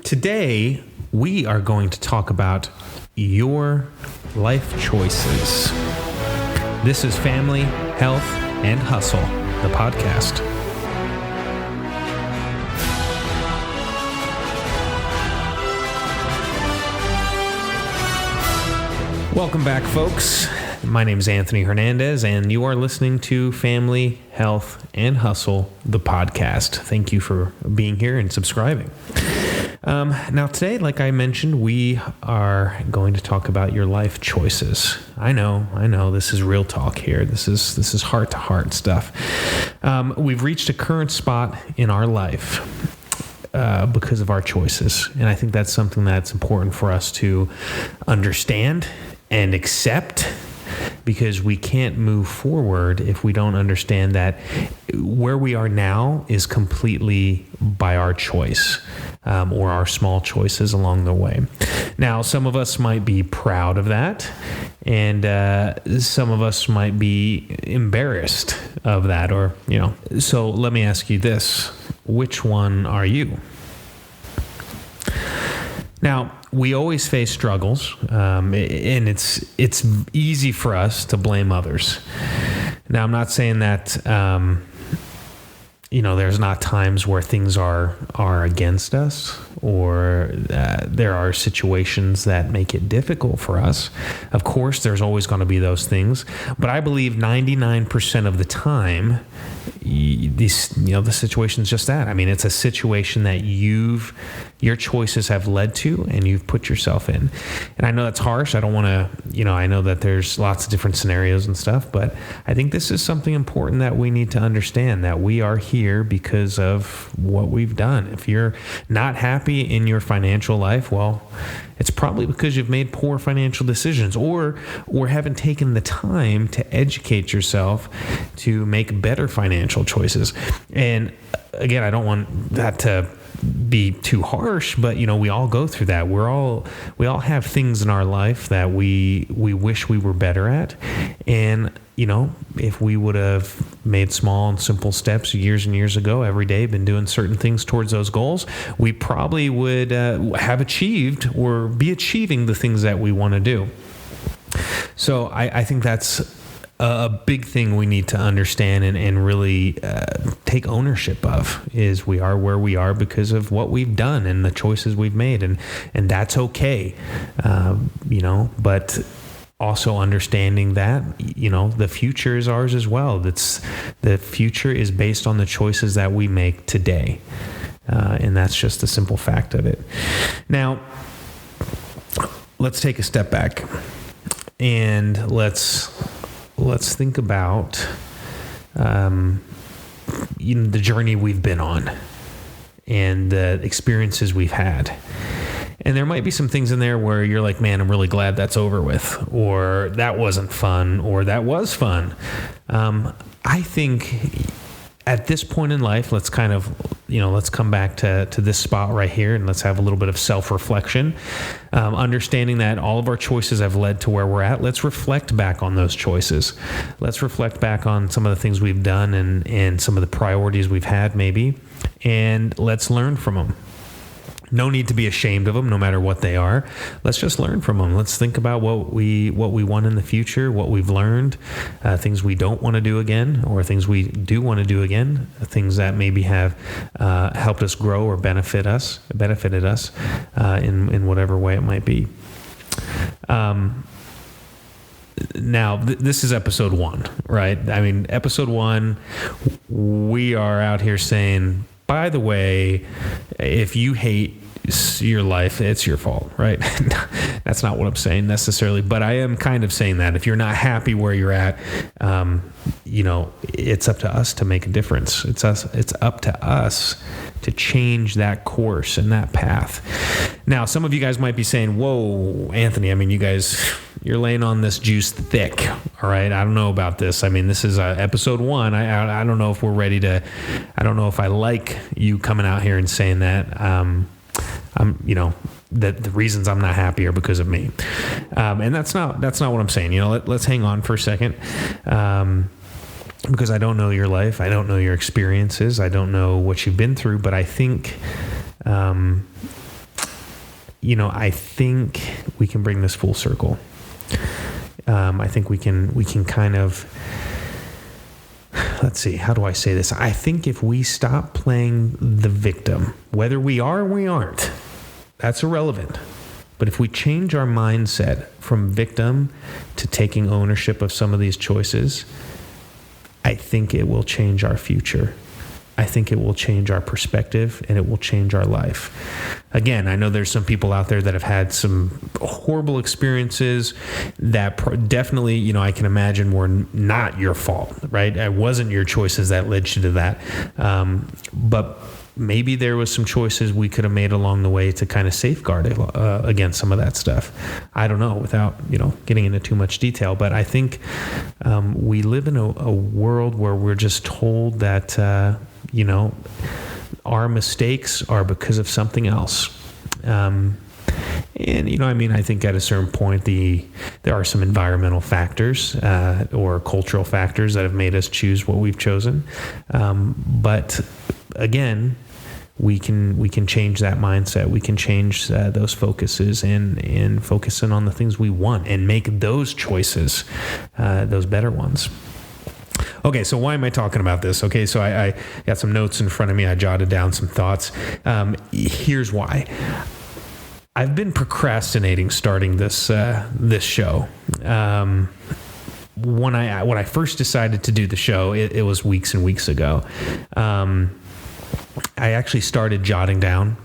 Today, we are going to talk about your life choices. This is Family, Health, and Hustle, the podcast. Welcome back, folks. My name is Anthony Hernandez, and you are listening to Family, Health, and Hustle, the podcast. Thank you for being here and subscribing. Now today, like I mentioned, we are going to talk about your life choices. I know, this is real talk here. This is heart-to-heart stuff. We've reached a current spot in our life because of our choices, and I think that's something that's important for us to understand and accept, because we can't move forward if we don't understand that where we are now is completely by our choice, or our small choices along the way. Now, some of us might be proud of that, and some of us might be embarrassed of that, or, So let me ask you this: which one are you? Now, we always face struggles, and it's easy for us to blame others. Now, I'm not saying that, there's not times where things are against us, or there are situations that make it difficult for us. Of course, there's always going to be those things, but I believe 99% of the time, the situation's just that. I mean, it's a situation that your choices have led to, and you've put yourself in. And I know that's harsh. I don't want to, I know that there's lots of different scenarios and stuff, but I think this is something important that we need to understand, that we are here because of what we've done. If you're not happy in your financial life, well, it's probably because you've made poor financial decisions, or haven't taken the time to educate yourself to make better financial choices. And again, I don't want that to be too harsh, but we all go through that. We all have things in our life that we wish we were better at, and if we would have made small and simple steps years and years ago, every day, been doing certain things towards those goals, we probably would have achieved or be achieving the things that we want to do. So I think that's a big thing we need to understand and really take ownership of, is we are where we are because of what we've done and the choices we've made, and that's okay, but also understanding that the future is ours as well. The future is based on the choices that we make today, and that's just the simple fact of it. Now, let's take a step back and let's think about the journey we've been on and the experiences we've had. And there might be some things in there where you're like, man, I'm really glad that's over with, or that wasn't fun, or that was fun. I think at this point in life, let's kind of, let's come back to this spot right here, and let's have a little bit of self-reflection, understanding that all of our choices have led to where we're at. Let's reflect back on those choices. Let's reflect back on some of the things we've done and some of the priorities we've had maybe, and let's learn from them. No need to be ashamed of them, no matter what they are. Let's just learn from them. Let's think about what we want in the future, what we've learned, things we don't want to do again, or things we do want to do again, things that maybe have helped us grow or benefited us in whatever way it might be. Now, this is episode 1, right? I mean, episode 1, we are out here saying, by the way, if you hate your life, it's your fault, right? That's not what I'm saying necessarily, but I am kind of saying that if you're not happy where you're at, it's up to us to make a difference. It's up to us to change that course and that path. Now, some of you guys might be saying, whoa, Anthony, I mean, you're laying on this juice thick. All right. I don't know about this. I mean, this is episode 1. I don't know if we're ready to, I don't know if I like you coming out here and saying that, that the reasons I'm not happy are because of me. And that's not what I'm saying. Let's hang on for a second. Because I don't know your life. I don't know your experiences. I don't know what you've been through, but I think, I think we can bring this full circle. I think we can kind of, let's see, how do I say this? I think if we stop playing the victim, whether we are or we aren't, that's irrelevant. But if we change our mindset from victim to taking ownership of some of these choices, I think it will change our future. I think it will change our perspective, and it will change our life. Again, I know there's some people out there that have had some horrible experiences that definitely, I can imagine were not your fault, right? It wasn't your choices that led you to that. But maybe there was some choices we could have made along the way to kind of safeguard against some of that stuff. I don't know, without getting into too much detail. But I think we live in a world where we're just told that our mistakes are because of something else. And I think at a certain point there are some environmental factors or cultural factors that have made us choose what we've chosen. But again, we can change that mindset. We can change those focuses and focus in on the things we want and make those choices, those better ones. Okay, so why am I talking about this? Okay, so I got some notes in front of me. I jotted down some thoughts. Here's why. I've been procrastinating starting this show. When I first decided to do the show, it was weeks and weeks ago. I actually started jotting down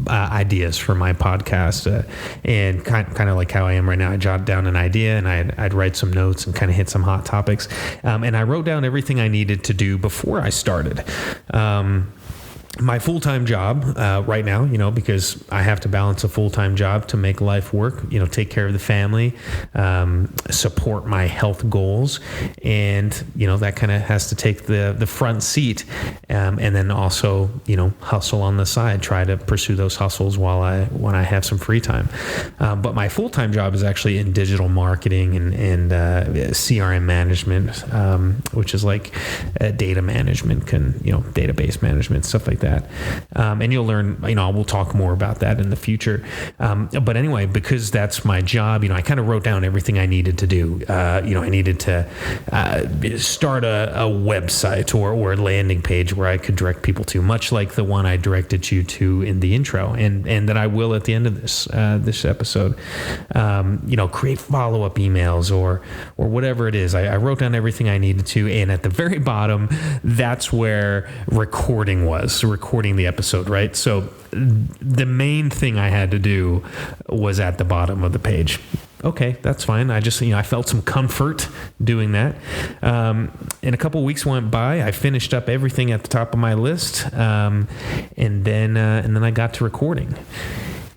ideas for my podcast, and kind of like how I am right now. I jotted down an idea, and I'd write some notes and kind of hit some hot topics. And I wrote down everything I needed to do before I started. My full-time job right now, because I have to balance a full-time job to make life work, take care of the family, support my health goals. And, that kind of has to take the front seat. And then also, hustle on the side, try to pursue those hustles when I have some free time. But my full-time job is actually in digital marketing and CRM management, which is like data management, database management, stuff like that. And you'll learn, we'll talk more about that in the future. But anyway, because that's my job, I kind of wrote down everything I needed to do. I needed to start a website or a landing page where I could direct people to, much like the one I directed you to in the intro, and that I will at the end of this episode. Create follow-up emails or whatever it is. I wrote down everything I needed to, and at the very bottom, that's where recording the episode, right? So the main thing I had to do was at the bottom of the page. Okay, that's fine. I just, I felt some comfort doing that. And a couple of weeks went by. I finished up everything at the top of my list. And then I got to recording.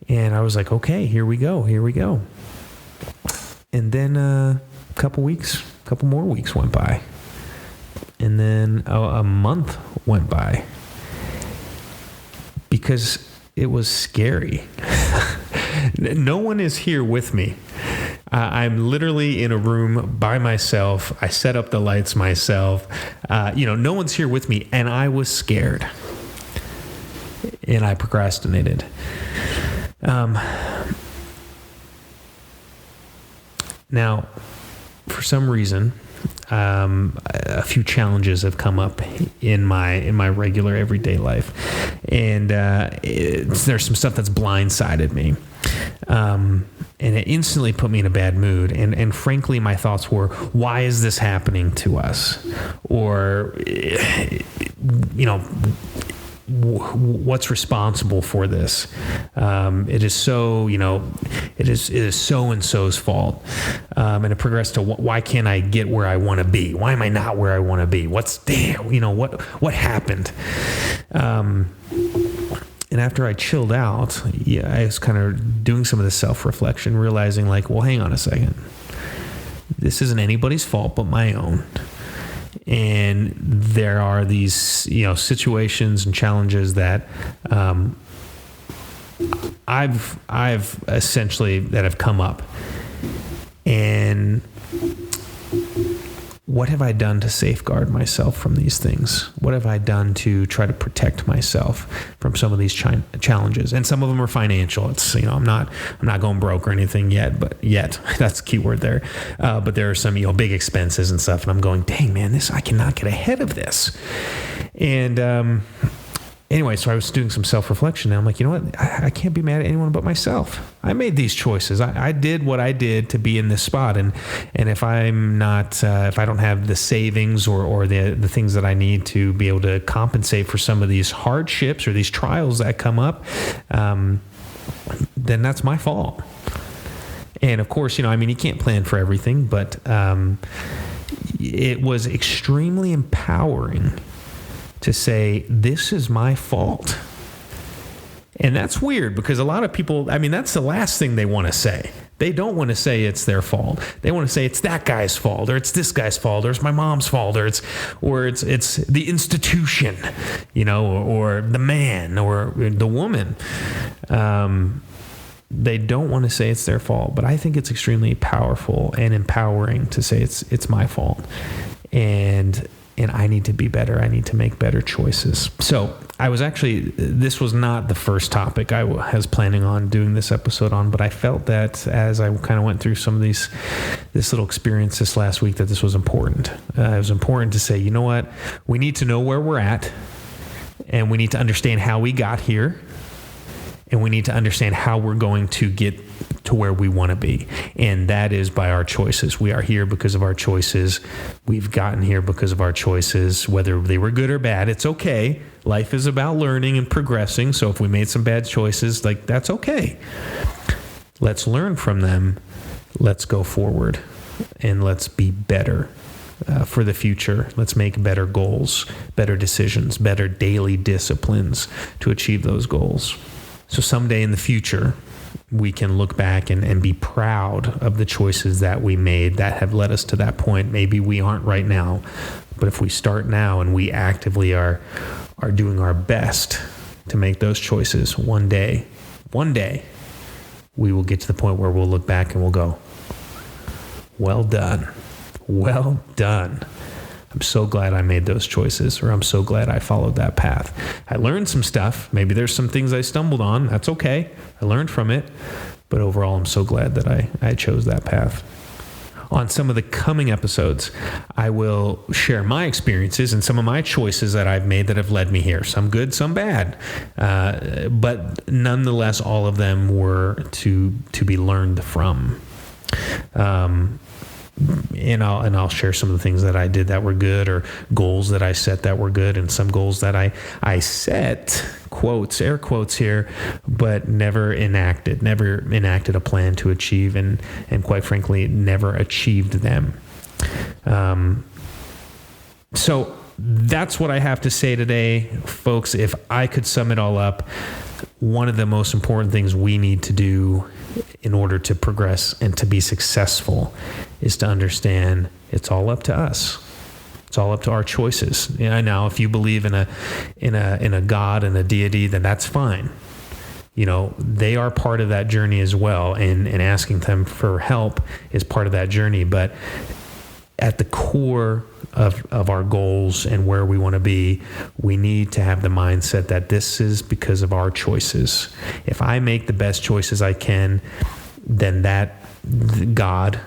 And I was like, okay, here we go. And then a couple more weeks went by. And then a month went by. Because it was scary. No one is here with me. I'm literally in a room by myself. I set up the lights myself. No one's here with me, and I was scared. And I procrastinated. Now, for some reason, a few challenges have come up in my regular everyday life, and there's some stuff that's blindsided me, and it instantly put me in a bad mood. And frankly, my thoughts were, why is this happening to us? Or what's responsible for this? It is so, it is so and so's fault. And it progressed to why can't I get where I want to be? Why am I not where I want to be? What happened? And after I chilled out, I was kind of doing some of the self-reflection, realizing well, hang on a second. This isn't anybody's fault but my own. And there are these, situations and challenges that I've essentially that have come up. And what have I done to safeguard myself from these things? What have I done to try to protect myself from some of these challenges? And some of them are financial. It's, I'm not going broke or anything yet, that's a key word there. But there are some, big expenses and stuff. And I'm going, dang man, I cannot get ahead of this. And, anyway, so I was doing some self-reflection, and I'm like, you know what? I can't be mad at anyone but myself. I made these choices. I did what I did to be in this spot, and if I'm not, if I don't have the savings or the things that I need to be able to compensate for some of these hardships or these trials that come up, then that's my fault. And of course, you can't plan for everything, but it was extremely empowering to say, this is my fault. And that's weird because a lot of people, that's the last thing they want to say. They don't want to say it's their fault. They want to say it's that guy's fault, or it's this guy's fault, or it's my mom's fault, or it's the institution, or the man or the woman. They don't want to say it's their fault, but I think it's extremely powerful and empowering to say it's my fault. And I need to be better. I need to make better choices. So this was not the first topic I was planning on doing this episode on, but I felt that as I kind of went through some of this little experience this last week, that this was important. It was important to say, you know what? We need to know where we're at, and we need to understand how we got here, and we need to understand how we're going to get to where we want to be. And that is by our choices. We are here because of our choices. We've gotten here because of our choices, whether they were good or bad. It's okay. Life is about learning and progressing. So if we made some bad choices, that's okay. Let's learn from them. Let's go forward and let's be better for the future. Let's make better goals, better decisions, better daily disciplines to achieve those goals. So someday in the future, we can look back and be proud of the choices that we made that have led us to that point. Maybe we aren't right now, but if we start now and we actively are doing our best to make those choices, one day, we will get to the point where we'll look back and we'll go, well done. I'm so glad I made those choices, or I'm so glad I followed that path. I learned some stuff. Maybe there's some things I stumbled on. That's okay. I learned from it. But overall, I'm so glad that I chose that path. On some of the coming episodes, I will share my experiences and some of my choices that I've made that have led me here. Some good, some bad. But nonetheless, all of them were to be learned from. And I'll share some of the things that I did that were good, or goals that I set that were good, and some goals that I set, quotes, air quotes here, but never enacted a plan to achieve, and quite frankly, never achieved them. So that's what I have to say today, folks. If I could sum it all up, one of the most important things we need to do in order to progress and to be successful is to understand it's all up to us. It's all up to our choices. Now, if you believe in a God and a deity, then that's fine. They are part of that journey as well, and asking them for help is part of that journey. But at the core of our goals and where we want to be, we need to have the mindset that this is because of our choices. If I make the best choices I can, then that God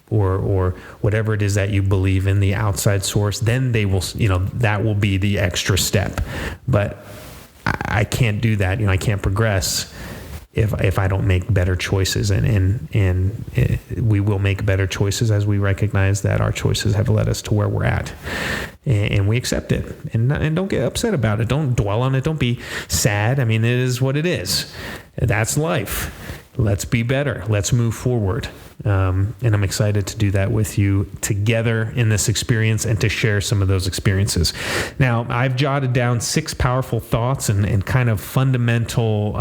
or whatever it is that you believe in, the outside source, then they will, that will be the extra step. But I can't do that. I can't progress if I don't make better choices, and we will make better choices as we recognize that our choices have led us to where we're at, and we accept it, and don't get upset about it. Don't dwell on it. Don't be sad. It is what it is. That's life. Let's be better. Let's move forward. And I'm excited to do that with you together in this experience and to share some of those experiences. Now, I've jotted down 6 powerful thoughts and kind of fundamental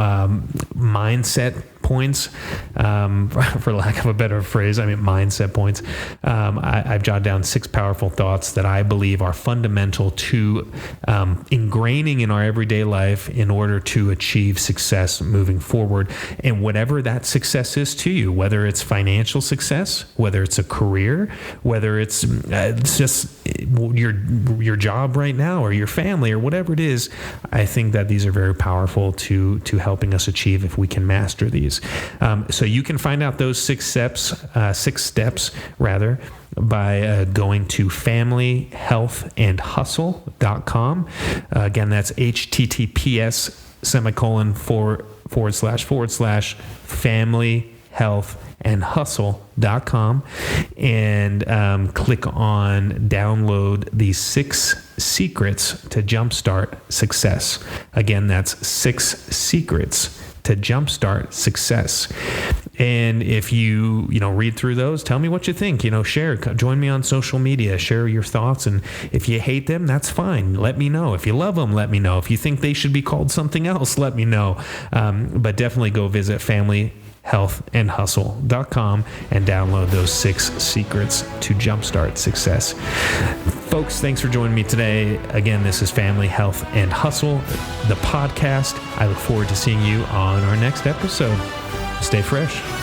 mindset points, for lack of a better phrase, mindset points. I've jotted down 6 powerful thoughts that I believe are fundamental to ingraining in our everyday life in order to achieve success moving forward. And whatever that success is to you, whether it's financial success, whether it's a career, whether it's just your job right now or your family or whatever it is, I think that these are very powerful to helping us achieve if we can master these. So you can find out those 6 steps by going to familyhealthandhustle.com. Again, that's https://familyhealthandhustle.com, and click on download these 6 secrets to jumpstart success. Again, that's 6 secrets to jumpstart success. And if you read through those, tell me what you think. Share, join me on social media, share your thoughts. And if you hate them, that's fine. Let me know. If you love them, let me know. If you think they should be called something else, let me know. But definitely go visit familyhealthandhustle.com and download those 6 secrets to jumpstart success. Folks, thanks for joining me today. Again, this is Family, Health, and Hustle, the podcast. I look forward to seeing you on our next episode. Stay fresh.